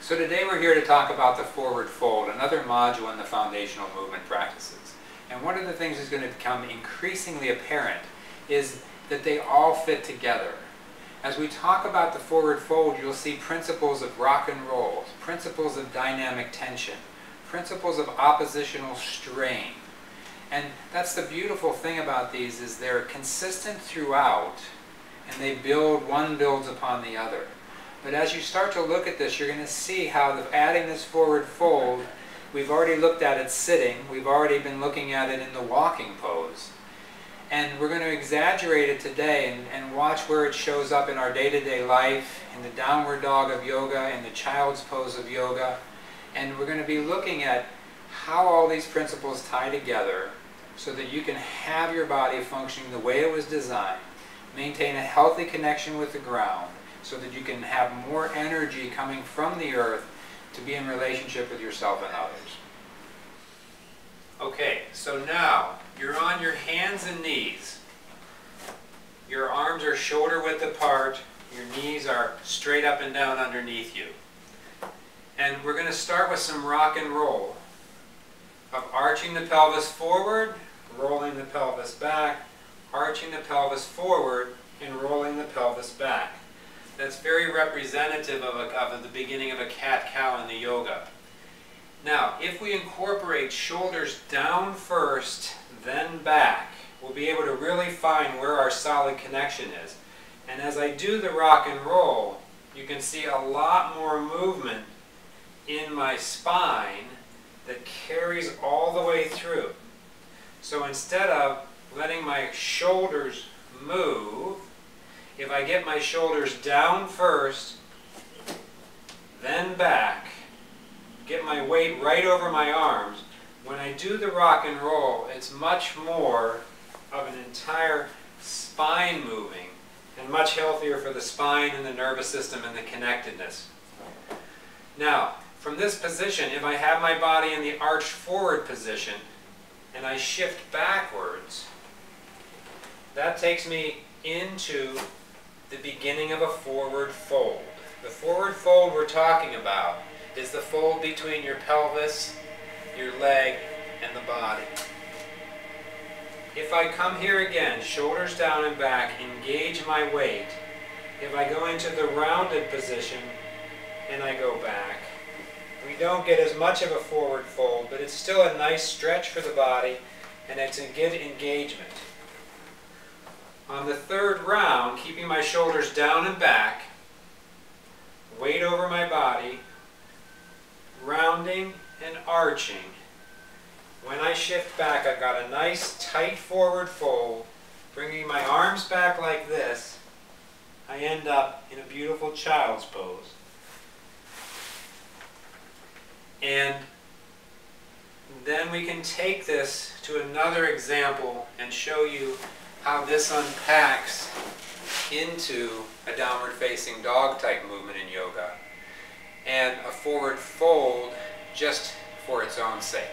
So today we're here to talk about the forward fold, another module in the foundational movement practices. And one of the things that's going to become increasingly apparent is that they all fit together. As we talk about the forward fold, you'll see principles of rock and roll, principles of dynamic tension, principles of oppositional strain. And that's the beautiful thing about these, is they're consistent throughout and they build, one builds upon the other. But as you start to look at this, you're going to see how adding this forward fold, we've already looked at it sitting, we've already been looking at it in the walking pose. And we're going to exaggerate it today and watch where it shows up in our day-to-day life, in the downward dog of yoga, in the child's pose of yoga. And we're going to be looking at how all these principles tie together so that you can have your body functioning the way it was designed, maintain a healthy connection with the ground, so that you can have more energy coming from the earth to be in relationship with yourself and others. Okay, so now you're on your hands and knees. Your arms are shoulder width apart, your knees are straight up and down underneath you. And we're going to start with some rock and roll of arching the pelvis forward, rolling the pelvis back, arching the pelvis forward, and rolling the pelvis back. That's very representative of the beginning of a cat-cow in the yoga. Now, if we incorporate shoulders down first, then back, we'll be able to really find where our solid connection is. And as I do the rock and roll, you can see a lot more movement in my spine that carries all the way through. So instead of letting my shoulders move, if I get my shoulders down first, then back, get my weight right over my arms, when I do the rock and roll, it's much more of an entire spine moving and much healthier for the spine and the nervous system and the connectedness. Now, from this position, if I have my body in the arched forward position and I shift backwards, that takes me into the beginning of a forward fold. The forward fold we're talking about is the fold between your pelvis, your leg, and the body. If I come here again, shoulders down and back, engage my weight, if I go into the rounded position and I go back, we don't get as much of a forward fold, but it's still a nice stretch for the body and it's a good engagement. On the third round, keeping my shoulders down and back, weight over my body, rounding and arching. When I shift back, I've got a nice tight forward fold, bringing my arms back like this. I end up in a beautiful child's pose. And then we can take this to another example and show you how this unpacks into a downward facing dog type movement in yoga and a forward fold just for its own sake.